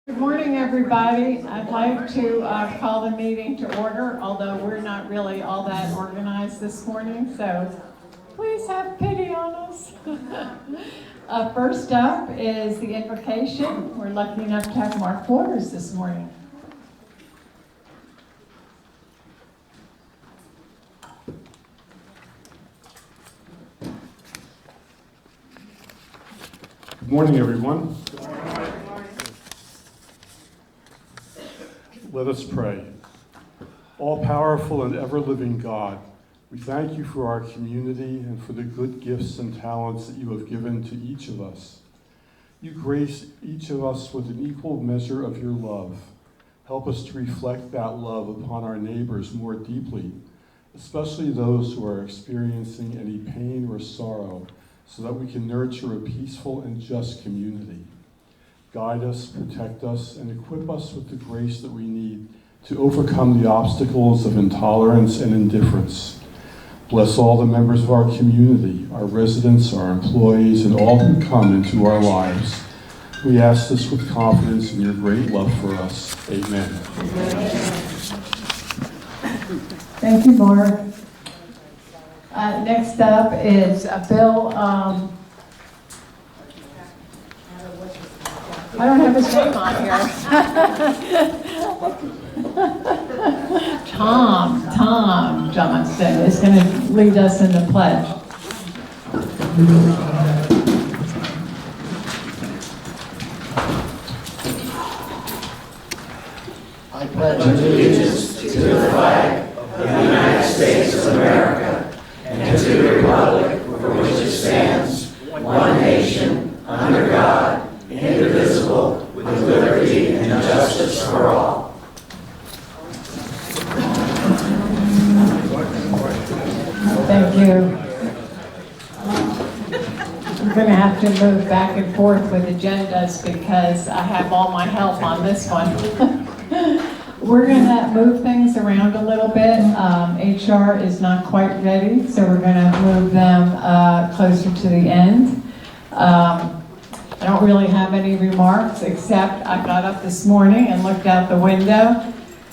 Good morning, everybody. I'd like to call the meeting to order, although we're not really all that organized this morning, so please have pity on us. First up is the invocation. We're lucky enough to have Mark Waters this morning. Good morning, everyone. Let us pray. All-powerful and ever-living God, we thank you for our community and for the good gifts and talents that you have given to each of us. You grace each of us with an equal measure of your love. Help us to reflect that love upon our neighbors more deeply, especially those who are experiencing any pain or sorrow, so that we can nurture a peaceful and just community. Guide us, protect us, and equip us with the grace that we need to overcome the obstacles of intolerance and indifference. Bless all the members of our community, our residents, our employees, and all who come into our lives. We ask this with confidence in your great love for us. Amen. Thank you, Mark. Next up is Bill. I don't have his name on here. Tom Johnson is going to lead us in the pledge. I pledge allegiance to the flag of the United States of America and to the republic for which it stands, one nation, under God, indivisible, with liberty and justice for all. Thank you. I'm going to have to move back and forth with agendas because I have all my help on this one. We're going to move things around a little bit. HR is not quite ready, so we're going to move them closer to the end. I don't really have any remarks, except I got up this morning and looked out the window,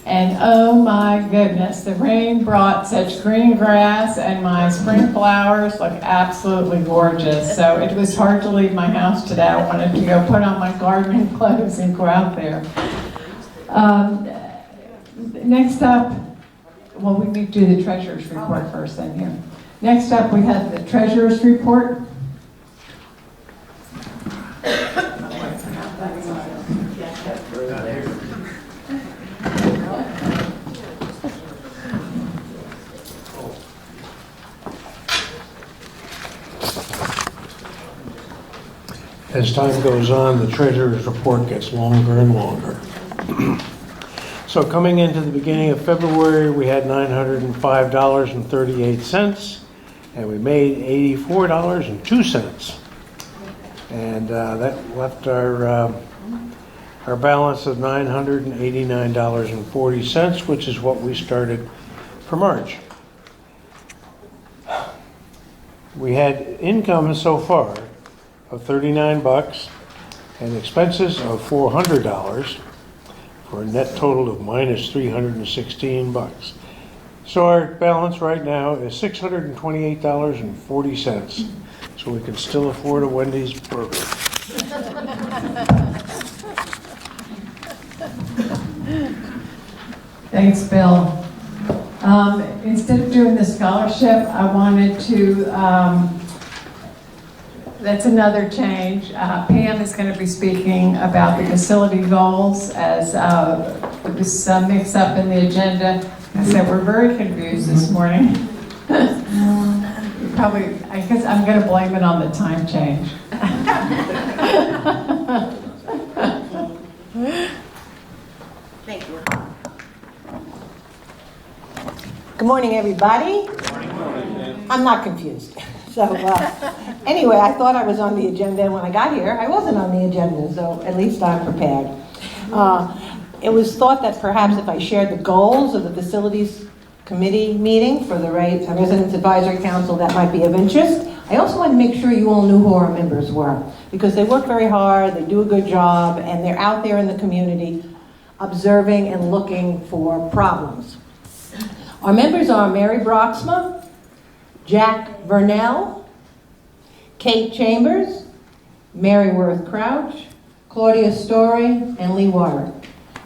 and oh my goodness, the rain brought such green grass, and my spring flowers look absolutely gorgeous. So it was hard to leave my house today. I wanted to go put on my gardening clothes and go out there. Next up, well, we need to do the treasurer's report first then here. Next up, we have the treasurer's report. As time goes on, the treasurer's report gets longer and longer. So coming into the beginning of February, we had $905.38, and we made $84.02. And that left our balance of $989.40, which is what we started for March. We had income so far of $39 and expenses of $400 for a net total of minus $316. So our balance right now is $628.40. So we can still afford a Wendy's burger. Thanks, Bill. Instead of doing the scholarship, I wanted to, that's another change. Pam is going to be speaking about the facility goals as there was some mix up in the agenda. I said we're very confused this morning. Probably, I guess I'm going to blame it on the time change. Thank you. Good morning, everybody. I'm not confused. So anyway, I thought I was on the agenda, and when I got here, I wasn't on the agenda, so at least I'm prepared. It was thought that perhaps if I shared the goals of the facilities committee meeting for the Residents Advisory Council, that might be of interest. I also wanted to make sure you all knew who our members were. because they work very hard, they do a good job, and they're out there in the community observing and looking for problems. Our members are Mary Broxma, Jack Vernell, Kate Chambers, Mary Worth Crouch, Claudia Story, and Lee Warwick.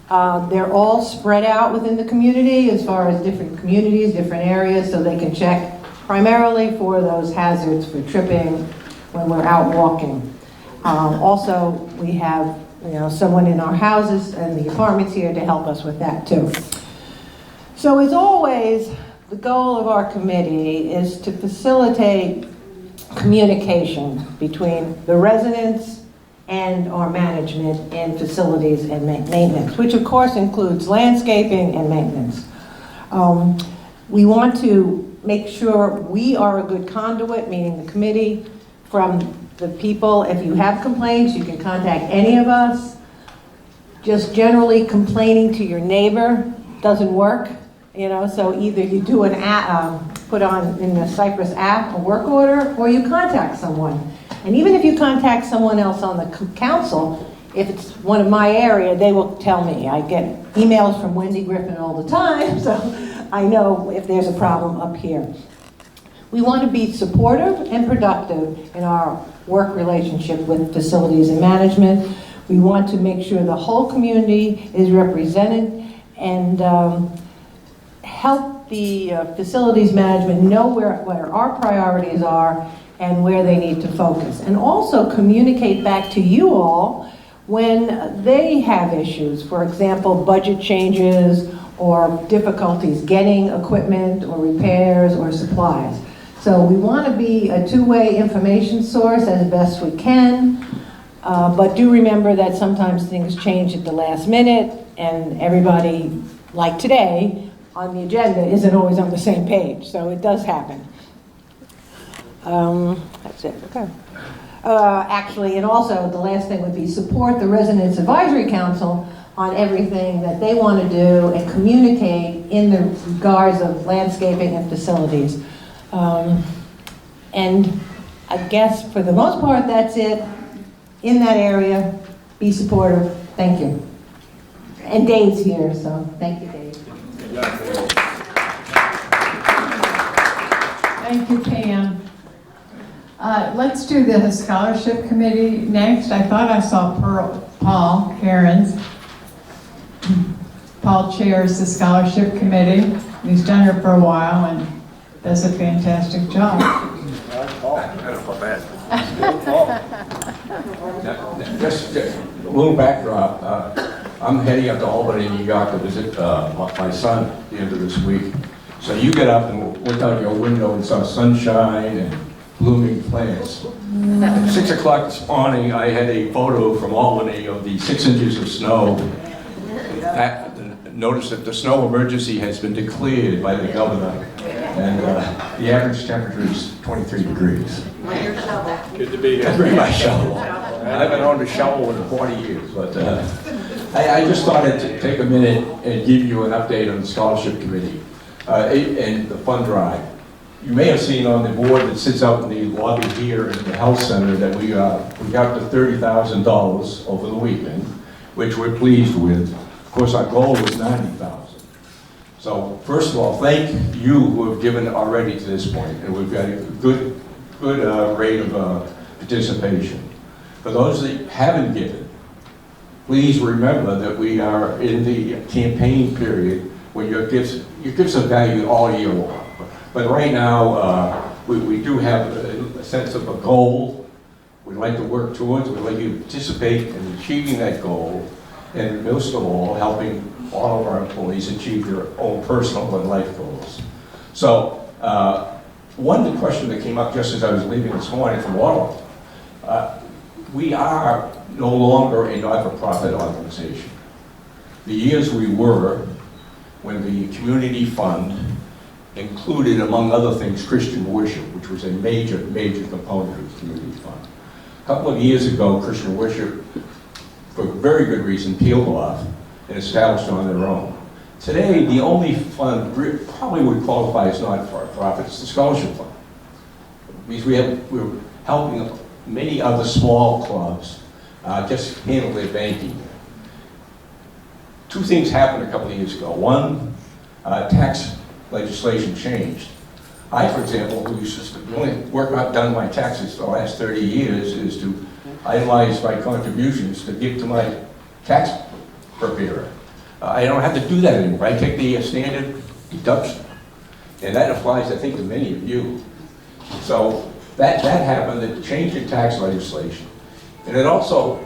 They're all spread out within the community as far as different communities, different areas, so they can check primarily for those hazards for tripping when we're out walking. Also, we have someone in our houses and the apartments here to help us with that too. So as always, the goal of our committee is to facilitate communication between the residents and our management in facilities and maintenance, which of course includes landscaping and maintenance. We want to make sure we are a good conduit, meaning the committee, from the people. If you have complaints, you can contact any of us. Just generally complaining to your neighbor doesn't work, so either you do an put on in the Cypress app a work order, or you contact someone. And even if you contact someone else on the council, if it's one of my area, they will tell me. I get emails from Wendy Griffin all the time, so I know if there's a problem up here. We want to be supportive and productive in our work relationship with facilities and management. We want to make sure the whole community is represented and help the facilities management know where our priorities are and where they need to focus. And also communicate back to you all when they have issues. For example, budget changes or difficulties getting equipment or repairs or supplies. So we want to be a two-way information source as best we can, but do remember that sometimes things change at the last minute and everybody, like today, on the agenda isn't always on the same page, so it does happen. That's it, okay. Actually, and also the last thing would be support the Residents Advisory Council on everything that they want to do and communicate in the regards of landscaping and facilities. And I guess for the most part, that's it. In that area, be supportive. Thank you. And Dave's here, so thank you, Dave. Thank you, Pam. Let's do the scholarship committee next. I thought I saw Paul Cairns. Paul chairs the scholarship committee. He's done it for a while and does a fantastic job. Just a little backdrop. I'm heading up to Albany, New York to visit my son at the end of this week. So you get up and look out your window and saw sunshine and blooming plants. At 6 o'clock this morning, I had a photo from Albany of the 6 inches of snow. Notice that the snow emergency has been declared by the governor, and the average temperature is 23 degrees. Good to be here. Bring my shovel. I haven't owned a shovel in 40 years, but I just thought I'd take a minute and give you an update on the scholarship committee and the fund drive. You may have seen on the board that sits out in the lobby here in the health center that we got to $30,000 over the weekend, which we're pleased with. Of course, our goal was $90,000. So first of all, thank you who have given already to this point, and we've got a good rate of participation. For those that haven't given, please remember that we are in the campaign period when your gifts are valued all year long. But right now, we do have a sense of a goal we'd like to work towards. We'd like you to participate in achieving that goal, and most of all, helping all of our employees achieve their own personal and life goals. So, one question that came up just as I was leaving this morning from Waterloo, we are no longer a not-for-profit organization. The years we were, when the community fund included, among other things, Christian worship, which was a major component of the community fund. A couple of years ago, Christian worship, for very good reason, peeled off and established on their own. Today, the only fund probably would qualify as not-for-profit is the scholarship fund. Because we're helping many other small clubs just handle their banking. Two things happened a couple of years ago. One, tax legislation changed. I, for example, who used to, the only work I've done my taxes for the last 30 years is to itemize my contributions to give to my tax preparer. I don't have to do that anymore. I take the standard deduction. And that applies, I think, to many of you. So that happened, it changed the tax legislation. And it also,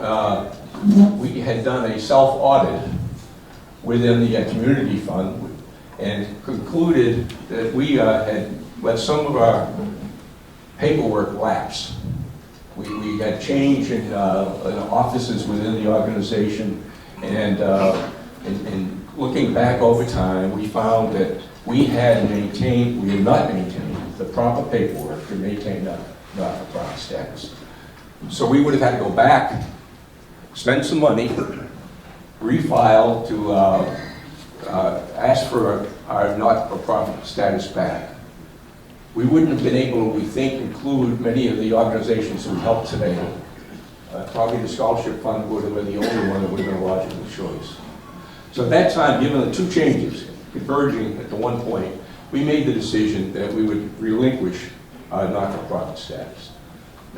we had done a self-audit within the community fund and concluded that we had let some of our paperwork lapse. We had change in offices within the organization, and looking back over time, we found that we had not maintained the proper paperwork to maintain the not-for-profit status. So we would have had to go back, spend some money, refile to ask for our not-for-profit status back. We wouldn't have been able, we think, include many of the organizations who helped today. Probably the scholarship fund would have been the only one that would have been a logical choice. So at that time, given the two changes, converging at the one point, we made the decision that we would relinquish not-for-profit status.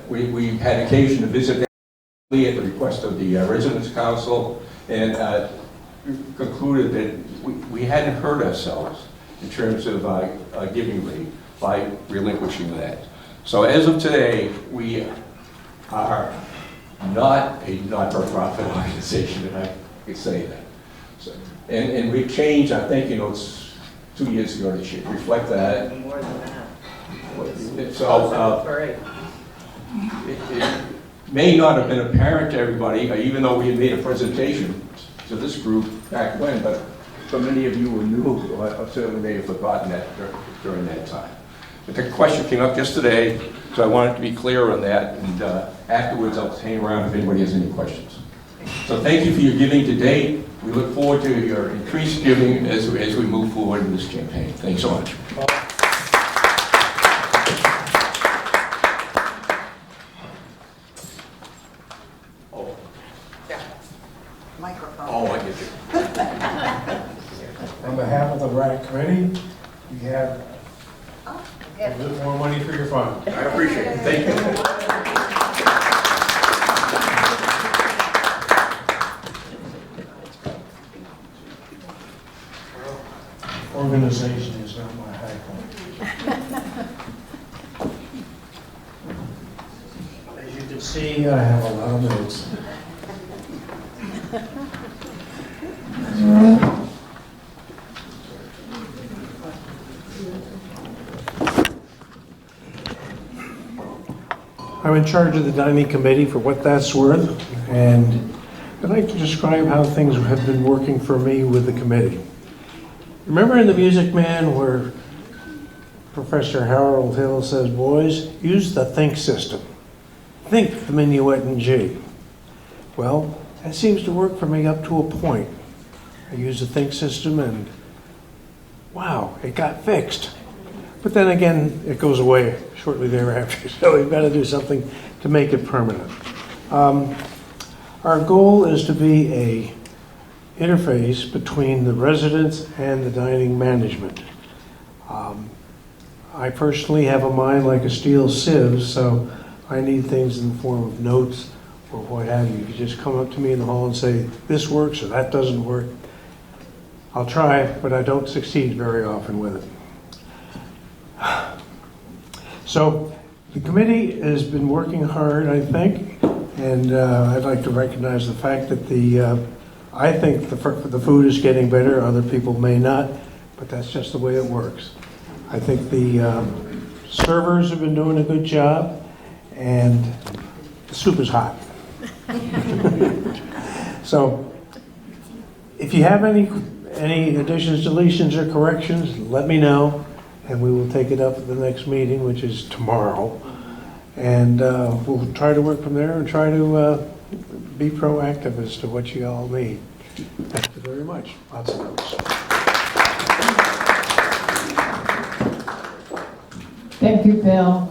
We had occasion to visit them at the request of the Residents Council, and concluded that we hadn't hurt ourselves in terms of giving rate by relinquishing that. So as of today, we are not a not-for-profit organization, and I can say that. So, and we've changed, I think, it's 2 years ago to reflect that. More than that. So, Great. it may not have been apparent to everybody, even though we had made a presentation to this group back when, but so many of you were new, certainly may have forgotten that during that time. But the question came up just today, so I wanted to be clear on that, and afterwards I'll hang around if anybody has any questions. So thank you for your giving to date. We look forward to your increased giving as we move forward in this campaign. Thanks so much. Microphone. Oh, I get you. On behalf of the RAC committee, we have a little more money for your fund. I appreciate it. Thank you. Organization is not my high point. As you can see, I have a lot of notes. I'm in charge of the dining committee for what that's worth, and I'd like to describe how things have been working for me with the committee. Remember in The Music Man where Professor Harold Hill says, boys, use the think system. Think the minuet in G. Well, that seems to work for me up to a point. I use the think system and wow, it got fixed. But then again, it goes away shortly thereafter. So we've got to do something to make it permanent. Our goal is to be a interface between the residents and the dining management. I personally have a mind like a steel sieve, so I need things in the form of notes or what have you. You just come up to me in the hall and say, this works or that doesn't work. I'll try, but I don't succeed very often with it. So the committee has been working hard, I think, and I'd like to recognize the fact that I think the food is getting better. Other people may not, but that's just the way it works. I think the servers have been doing a good job, and the soup is hot. So if you have any additions, deletions, or corrections, let me know, and we will take it up at the next meeting, which is tomorrow. And we'll try to work from there and try to be proactive as to what you all need. Thank you very much. Lots of notes. Thank you, Bill.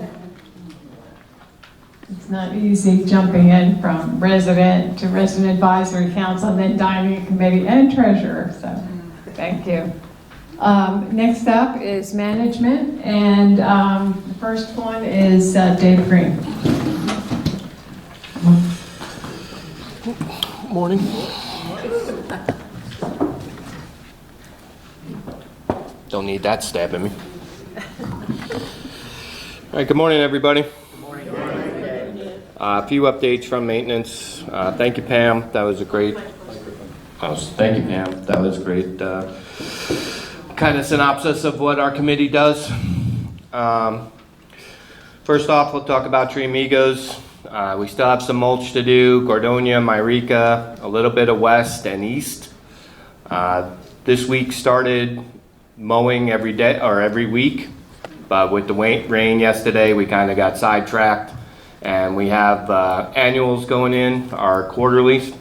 It's not easy jumping in from resident to resident advisory council and then dining committee and treasurer, so thank you. Next up is management, and the first one is Dave Green. Morning. Don't need that stabbing me. All right, good morning, everybody. A few updates from maintenance. Thank you, Pam. That was a great. Thank you, Pam. That was great. Kind of synopsis of what our committee does. First off, we'll talk about Tree Amigos. We still have some mulch to do. Gordonia, Myrica, a little bit of west and east. This week started mowing every day or every week, but with the rain yesterday, we kind of got sidetracked. And we have annuals going in, our quarterly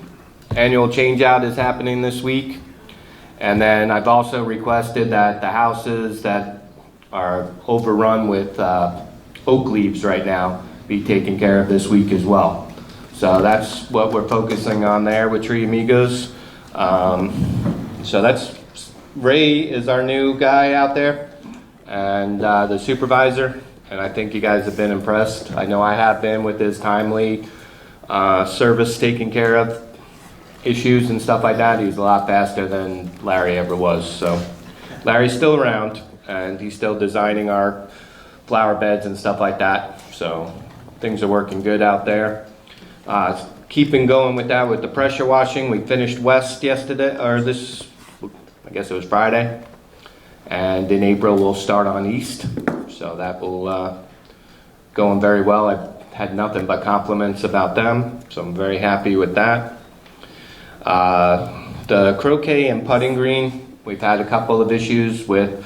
annual change out is happening this week. And then I've also requested that the houses that are overrun with oak leaves right now be taken care of this week as well. So that's what we're focusing on there with Tree Amigos. So that's, Ray is our new guy out there, and the supervisor. And I think you guys have been impressed. I know I have been with his timely service taking care of issues and stuff like that. He's a lot faster than Larry ever was. So Larry's still around, and he's still designing our flower beds and stuff like that. So things are working good out there. Keeping going with that with the pressure washing. We finished west yesterday, or this, I guess it was Friday. And in April, we'll start on east. So that will going very well. I've had nothing but compliments about them, so I'm very happy with that. The croquet and putting green, we've had a couple of issues with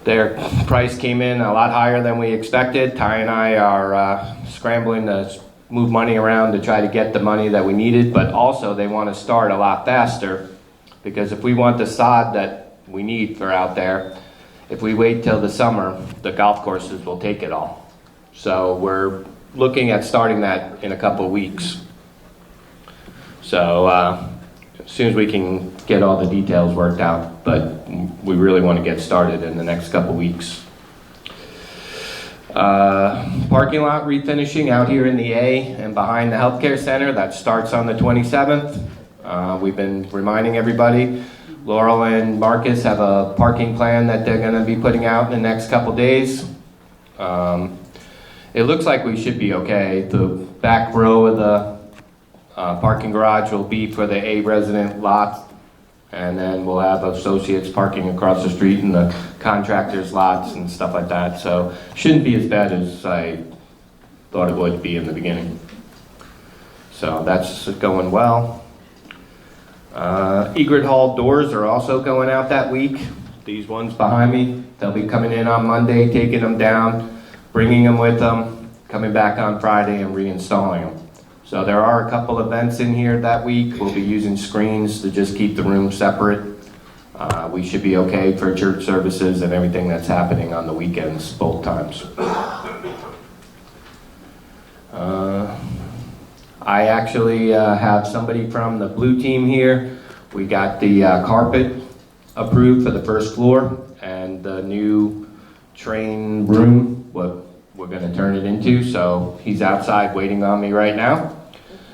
their price came in a lot higher than we expected. Ty and I are scrambling to move money around to try to get the money that we needed, but also they want to start a lot faster, because if we want the sod that we need for out there, if we wait till the summer, the golf courses will take it all. So we're looking at starting that in a couple of weeks. So as soon as we can get all the details worked out, but we really want to get started in the next couple of weeks. Parking lot refinishing out here in the A and behind the healthcare center, that starts on the 27th. We've been reminding everybody. Laurel and Marcus have a parking plan that they're going to be putting out in the next couple days. It looks like we should be okay. The back row of the parking garage will be for the A resident lot, and then we'll have associates parking across the street in the contractors' lots and stuff like that. So shouldn't be as bad as I thought it would be in the beginning. So that's going well. Egret Hall doors are also going out that week. These ones behind me, they'll be coming in on Monday, taking them down, bringing them with them, coming back on Friday and reinstalling them. So there are a couple events in here that week. We'll be using screens to just keep the room separate. We should be okay for church services and everything that's happening on the weekends, both times. I actually have somebody from the blue team here. We got the carpet approved for the first floor and the new train room, what we're going to turn it into. So he's outside waiting on me right now.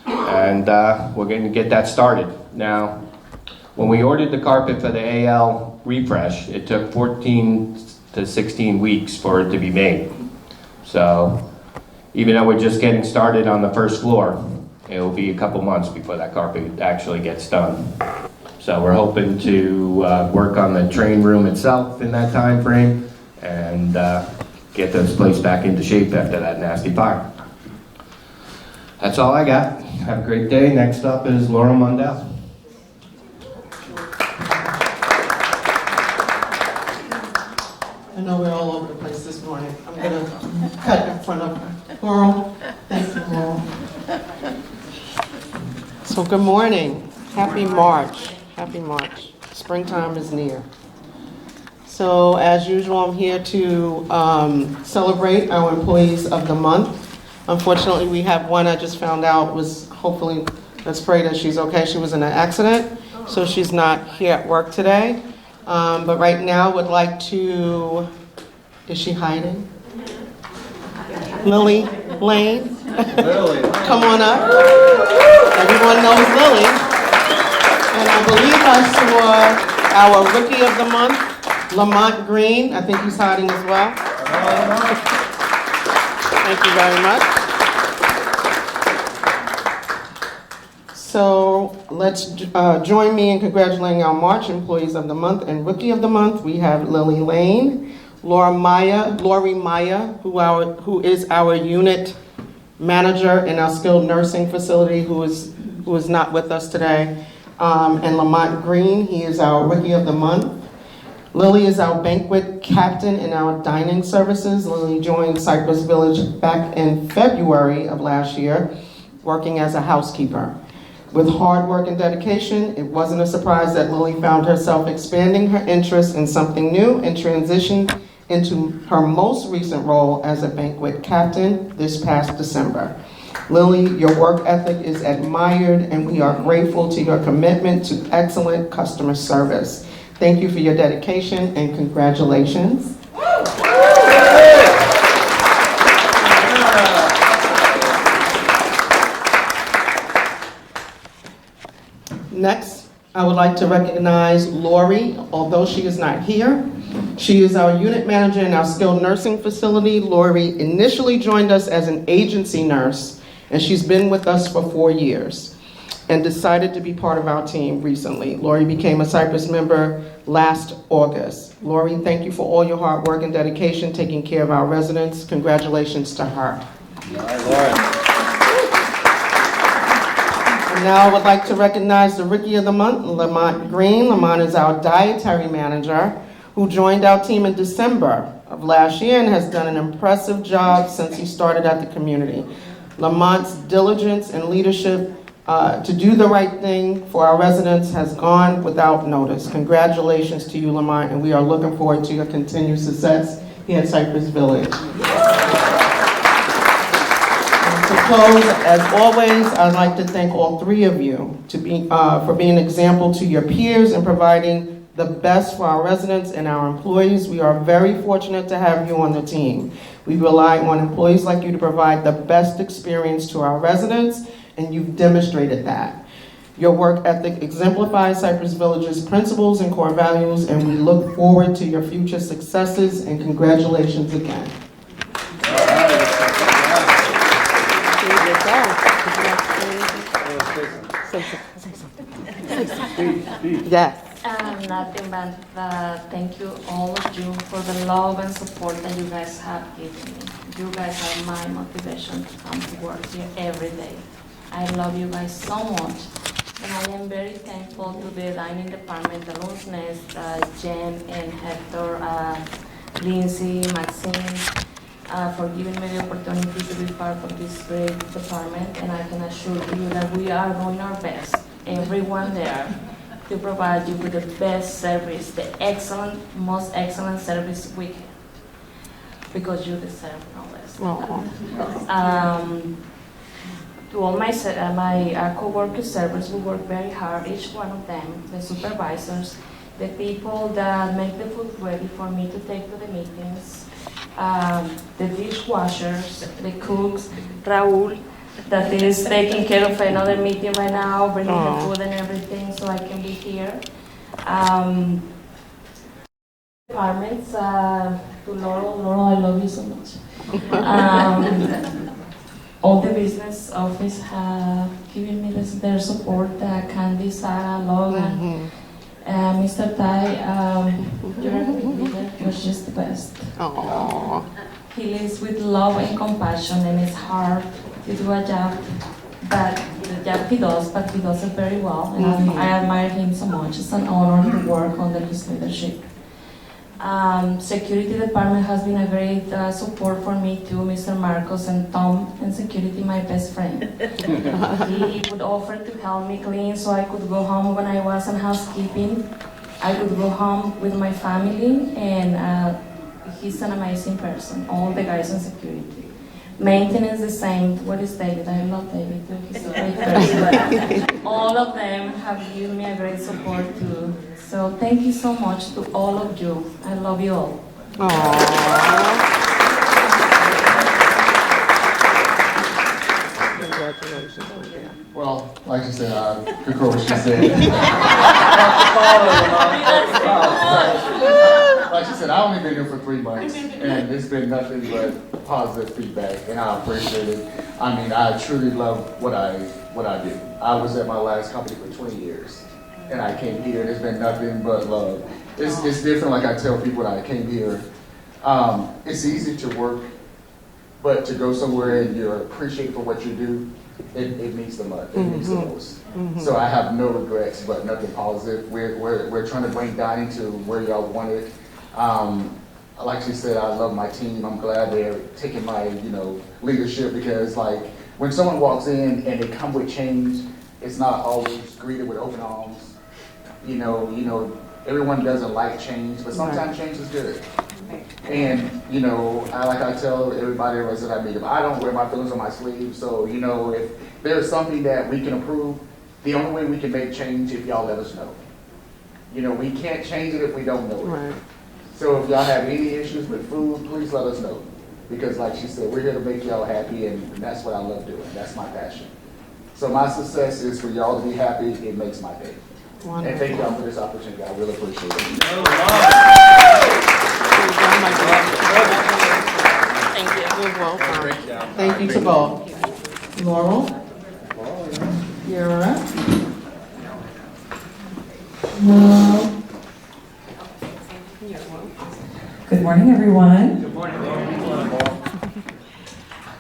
And we're going to get that started. Now, when we ordered the carpet for the AL refresh, it took 14 to 16 weeks for it to be made. So even though we're just getting started on the first floor, it will be a couple months before that carpet actually gets done. So we're hoping to work on the train room itself in that time frame and get this place back into shape after that nasty fire. That's all I got. Have a great day. Next up is Laura Mundell. I know we're all over the place this morning. I'm going to cut in front of Laurel. Thank you, Laurel. So good morning. Happy March. Happy March. Springtime is near. So as usual, I'm here to celebrate our Employees of the Month. Unfortunately, we have one I just found out was, hopefully, let's pray that she's okay. She was in an accident, so she's not here at work today. But right now, would like to, is she hiding? Lily Lane? Come on up. Everyone knows Lily. And I believe I saw our Rookie of the Month, Lamont Green. I think he's hiding as well. Thank you very much. So let's join me in congratulating our March Employees of the Month and Rookie of the Month. We have Lily Lane, Lori Maya, who is our unit manager in our skilled nursing facility, who is not with us today, and Lamont Green, he is our Rookie of the Month. Lily is our banquet captain in our dining services. Lily joined Cypress Village back in February of last year, working as a housekeeper. With hard work and dedication, it wasn't a surprise that Lily found herself expanding her interest in something new and transitioned into her most recent role as a banquet captain this past December. Lily, your work ethic is admired, and we are grateful to your commitment to excellent customer service. Thank you for your dedication and congratulations. Next, I would like to recognize Lori, although she is not here. She is our unit manager in our skilled nursing facility. Lori initially joined us as an agency nurse, and she's been with us for 4 years and decided to be part of our team recently. Lori became a Cypress member last August. Lori, thank you for all your hard work and dedication taking care of our residents. Congratulations to her. And now I would like to recognize the Rookie of the Month, Lamont Green. Lamont is our dietary manager who joined our team in December of last year and has done an impressive job since he started at the community. Lamont's diligence and leadership to do the right thing for our residents has gone without notice. Congratulations to you, Lamont, and we are looking forward to your continued success here at Cypress Village. To close, as always, I'd like to thank all three of you for being an example to your peers and providing the best for our residents and our employees. We are very fortunate to have you on the team. We rely on employees like you to provide the best experience to our residents, and you've demonstrated that. Your work ethic exemplifies Cypress Village's principles and core values, and we look forward to your future successes, and congratulations again. Yes. Nothing but thank you all of you for the love and support that you guys have given me. You guys are my motivation to come to work here every day. I love you guys so much, and I am very thankful to the dining department, the Loosness, Jen and Hector, Lindsay, Maxine, for giving me the opportunity to be part of this great department, and I can assure you that we are doing our best, everyone there, to provide you with the best service, the most excellent service we can, because you deserve no less. To all my co-workers, servers who work very hard, each one of them, the supervisors, the people that make the food ready for me to take to the meetings, the dishwashers, the cooks, Raul, that is taking care of another meeting right now, bringing the food and everything so I can be here. Departments, to Laurel, I love you so much. All the business office have given me their support, Candy, Sarah, Logan, Mr. Tai, you're a great leader, you're just the best. Aww. He lives with love and compassion, and it's hard to do a job, but the job he does it very well, and I admire him so much. It's an honor to work under his leadership. Security department has been a great support for me too, Mr. Marcos and Tom, and security, my best friend. He would offer to help me clean so I could go home when I was in housekeeping. I could go home with my family, and he's an amazing person, all the guys in security. Maintenance the same. What is David? I love David too. He's a great person. But all of them have given me a great support too. So thank you so much to all of you. I love you all. Congratulations. Well, like you said, I concur what she said. Like she said, I only been here for 3 months, and it's been nothing but positive feedback, and I appreciate it. I mean, I truly love what I do. I was at my last company for 20 years, and I came here, and it's been nothing but love. It's different, like I tell people when I came here. It's easy to work, but to go somewhere and you're appreciated for what you do, it means the most. It means the most. So I have no regrets, but nothing positive. We're trying to bring dining to where y'all want it. Like she said, I love my team. I'm glad they're taking my leadership, because like when someone walks in and they come with change, it's not always greeted with open arms. Everyone doesn't like change, but sometimes change is good. And, I tell everybody else that I meet, I don't wear my feelings on my sleeve. So, if there's something that we can improve, the only way we can make change if y'all let us know. We can't change it if we don't know it. Right. So if y'all have any issues with food, please let us know. Because like she said, we're here to make y'all happy, and that's what I love doing. That's my passion. So my success is for y'all to be happy. It makes my day. Wonderful. And thank y'all for this opportunity. I really appreciate it. Thank you. You're welcome. Thank you to both. Laurel, you're up. Good morning, everyone. Good morning.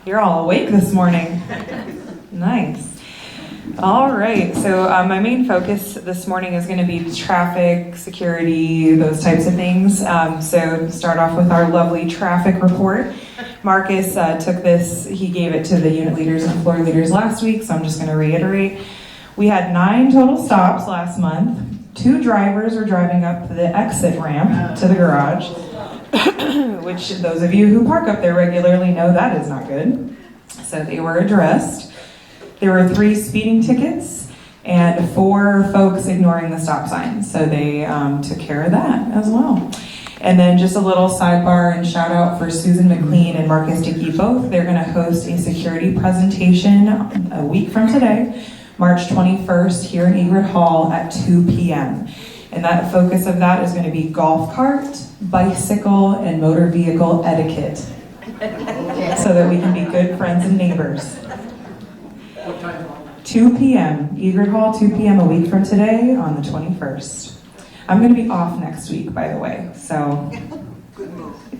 You're all awake this morning. Nice. All right, so my main focus this morning is going to be traffic, security, those types of things. So to start off with our lovely traffic report. Marcus took this, he gave it to the unit leaders and floor leaders last week, so I'm just going to reiterate. We had 9 total stops last month. 2 drivers were driving up the exit ramp to the garage, which those of you who park up there regularly know that is not good. So they were addressed. There were 3 speeding tickets and 4 folks ignoring the stop signs. So they took care of that as well. And then just a little sidebar and shout out for Susan McLean and Marcus Dickey both. They're gonna host a security presentation a week from today, March 21st, here in Egret Hall at 2 p.m. And that focus of that is gonna be golf cart, bicycle, and motor vehicle etiquette. So that we can be good friends and neighbors. 2 p.m., Egret Hall, 2 p.m. a week from today on the 21st. I'm going to be off next week, by the way, so.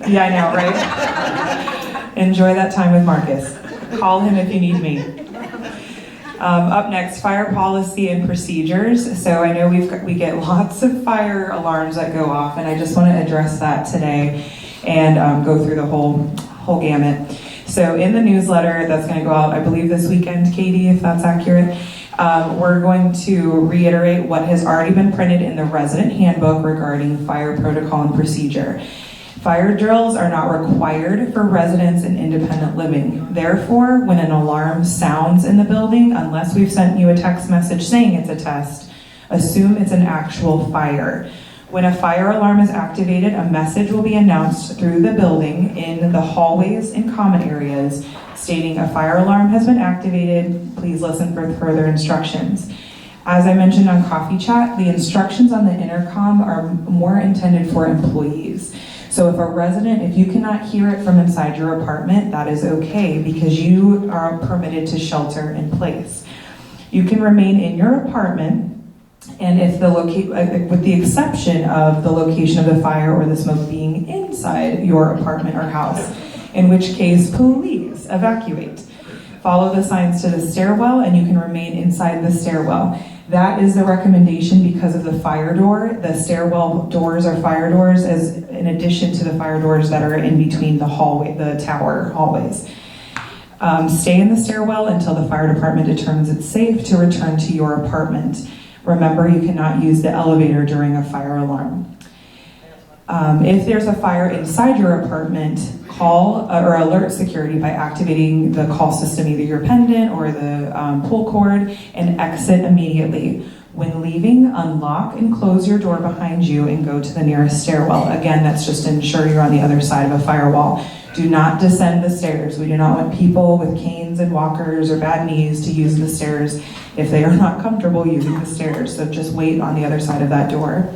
Yeah, I know, right? Enjoy that time with Marcus. Call him if you need me. Up next, fire policy and procedures. So I know we get lots of fire alarms that go off, and I just want to address that today and go through the whole gamut. So in the newsletter that's going to go out, I believe this weekend, Katie, if that's accurate, we're going to reiterate what has already been printed in the resident handbook regarding fire protocol and procedure. Fire drills are not required for residents in independent living. Therefore, when an alarm sounds in the building, unless we've sent you a text message saying it's a test, assume it's an actual fire. When a fire alarm is activated, a message will be announced through the building in the hallways and common areas stating a fire alarm has been activated. Please listen for further instructions. As I mentioned on Coffee Chat, the instructions on the intercom are more intended for employees. So if a resident, if you cannot hear it from inside your apartment, that is okay because you are permitted to shelter in place. You can remain in your apartment, and if with the exception of the location of the fire or the smoke being inside your apartment or house, in which case please evacuate. Follow the signs to the stairwell and you can remain inside the stairwell. That is the recommendation because of the fire door. The stairwell doors are fire doors as in addition to the fire doors that are in between the hallway, the tower hallways. Stay in the stairwell until the fire department determines it's safe to return to your apartment. Remember, you cannot use the elevator during a fire alarm. If there's a fire inside your apartment, call or alert security by activating the call system, either your pendant or the pull cord, and exit immediately. When leaving, unlock and close your door behind you and go to the nearest stairwell. Again, that's just to ensure you're on the other side of a firewall. Do not descend the stairs. We do not want people with canes and walkers or bad knees to use the stairs if they are not comfortable using the stairs. So just wait on the other side of that door.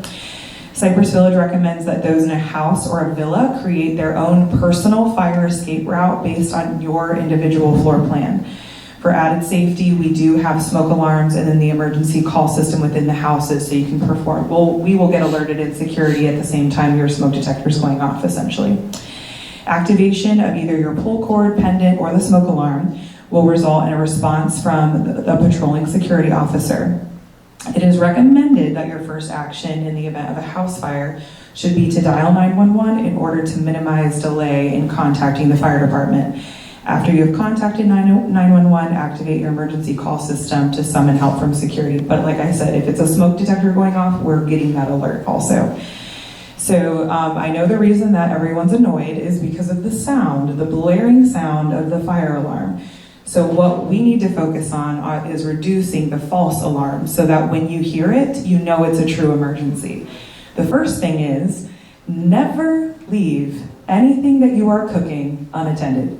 Cypress Village recommends that those in a house or a villa create their own personal fire escape route based on your individual floor plan. For added safety, we do have smoke alarms and then the emergency call system within the houses so you can perform. We will get alerted in security at the same time your smoke detector is going off, essentially. Activation of either your pull cord, pendant, or the smoke alarm will result in a response from the patrolling security officer. It is recommended that your first action in the event of a house fire should be to dial 911 in order to minimize delay in contacting the fire department. After you have contacted 911, activate your emergency call system to summon help from security. But like I said, if it's a smoke detector going off, we're getting that alert also. So I know the reason that everyone's annoyed is because of the sound, the blaring sound of the fire alarm. So what we need to focus on is reducing the false alarm so that when you hear it, you know it's a true emergency. The first thing is never leave anything that you are cooking unattended.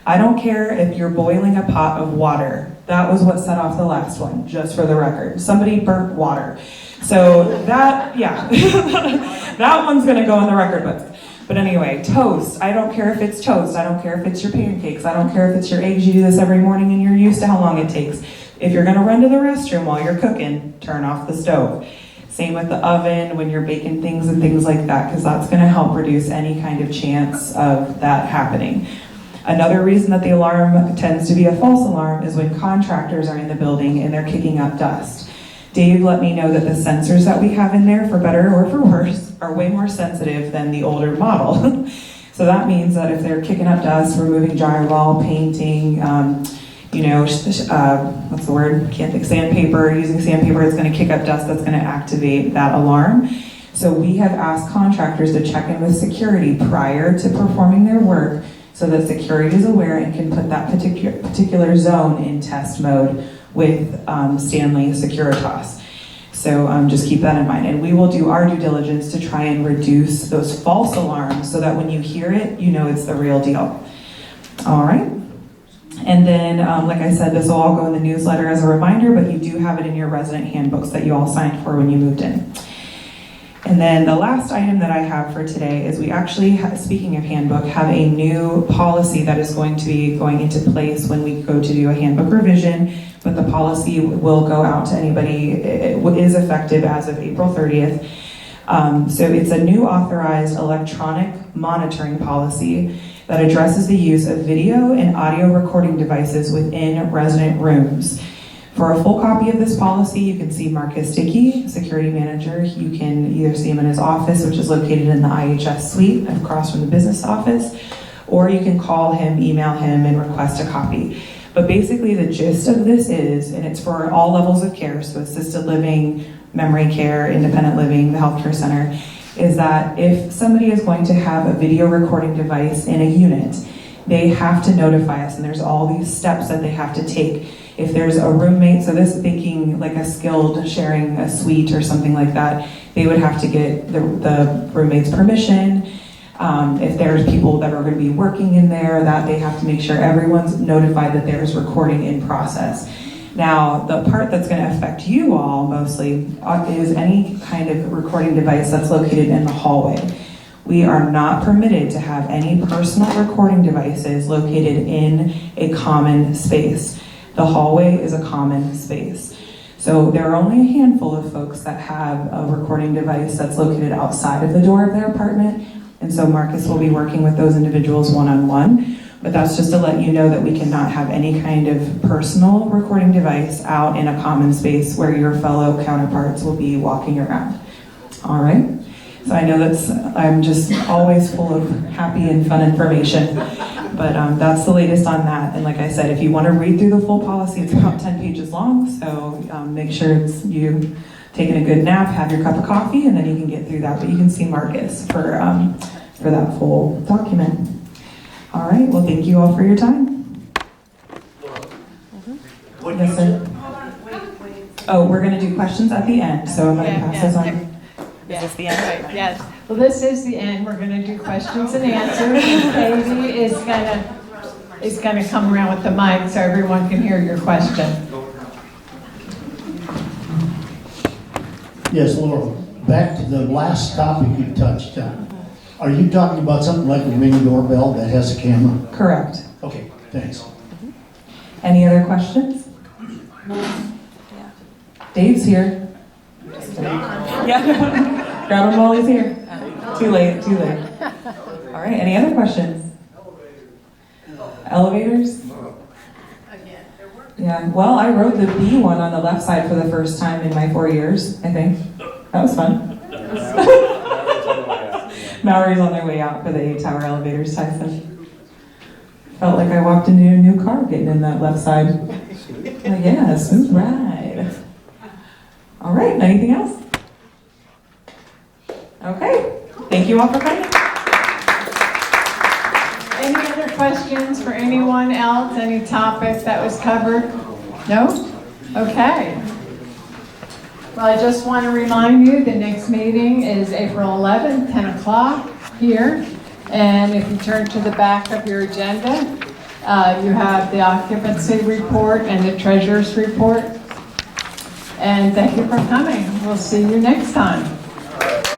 I don't care if you're boiling a pot of water. That was what set off the last one, just for the record. Somebody burnt water. So that, yeah, that one's gonna go in the record book. But anyway, toast. I don't care if it's toast. I don't care if it's your pancakes. I don't care if it's your eggs. You do this every morning and you're used to how long it takes. If you're gonna run to the restroom while you're cooking, turn off the stove. Same with the oven when you're baking things and things like that, because that's gonna help reduce any kind of chance of that happening. Another reason that the alarm tends to be a false alarm is when contractors are in the building and they're kicking up dust. Dave let me know that the sensors that we have in there, for better or for worse, are way more sensitive than the older model. So that means that if they're kicking up dust, removing drywall, painting, what's the word? Can't think, sandpaper, using sandpaper, it's gonna kick up dust, that's gonna activate that alarm. So we have asked contractors to check in with security prior to performing their work so that security is aware and can put that particular zone in test mode with Stanley Securitas. So just keep that in mind. And we will do our due diligence to try and reduce those false alarms so that when you hear it, you know it's the real deal. All right. And then, like I said, this will all go in the newsletter as a reminder, but you do have it in your resident handbooks that you all signed for when you moved in. And then the last item that I have for today is we actually, speaking of handbook, have a new policy that is going to be going into place when we go to do a handbook revision, but the policy will go out to anybody. It is effective as of April 30th. So it's a new authorized electronic monitoring policy that addresses the use of video and audio recording devices within resident rooms. For a full copy of this policy, you can see Marcus Dickey, security manager. You can either see him in his office, which is located in the IHS suite across from the business office, or you can call him, email him, and request a copy. But basically the gist of this is, and it's for all levels of care, so assisted living, memory care, independent living, the healthcare center, is that if somebody is going to have a video recording device in a unit, they have to notify us, and there's all these steps that they have to take. If there's a roommate, so this thinking like a skilled sharing a suite or something like that, they would have to get the roommate's permission. If there's people that are going to be working in there, that they have to make sure everyone's notified that there's recording in process. Now, the part that's going to affect you all mostly is any kind of recording device that's located in the hallway. We are not permitted to have any personal recording devices located in a common space. The hallway is a common space. So there are only a handful of folks that have a recording device that's located outside of the door of their apartment. And so Marcus will be working with those individuals one-on-one. But that's just to let you know that we cannot have any kind of personal recording device out in a common space where your fellow counterparts will be walking around. All right? So I know I'm just always full of happy and fun information, but that's the latest on that. And like I said, if you want to read through the full policy, it's about 10 pages long, so make sure you taken a good nap, have your cup of coffee, and then you can get through that. But you can see Marcus for that full document. All right, well, thank you all for your time. Yes, sir. Oh, we're going to do questions at the end, so I'm going to pass this on. Is this the end? Right, yes. Well, this is the end. We're going to do questions and answers. And Katie is going to come around with the mic so everyone can hear your question. Yes, Laura, back to the last topic you touched on. Are you talking about something like a Ring doorbell that has a camera? Correct. Okay, thanks. Any other questions? Dave's here. Yeah. Grab him while he's here. Too late. All right, any other questions? Elevators? Yeah, well, I rode the B one on the left side for the first time in my 4 years, I think. That was fun. Mallory's on their way out for the 8-tower elevators, Tyson. Felt like I walked into a new car getting in that left side. Like, yeah, smooth ride. All right, anything else? Okay, thank you all for coming. Any other questions for anyone else? Any topic that was covered? No? Okay. Well, I just want to remind you, the next meeting is April 11th, 10 o'clock here. And if you turn to the back of your agenda, you have the occupancy report and the treasurer's report. And thank you for coming. We'll see you next time.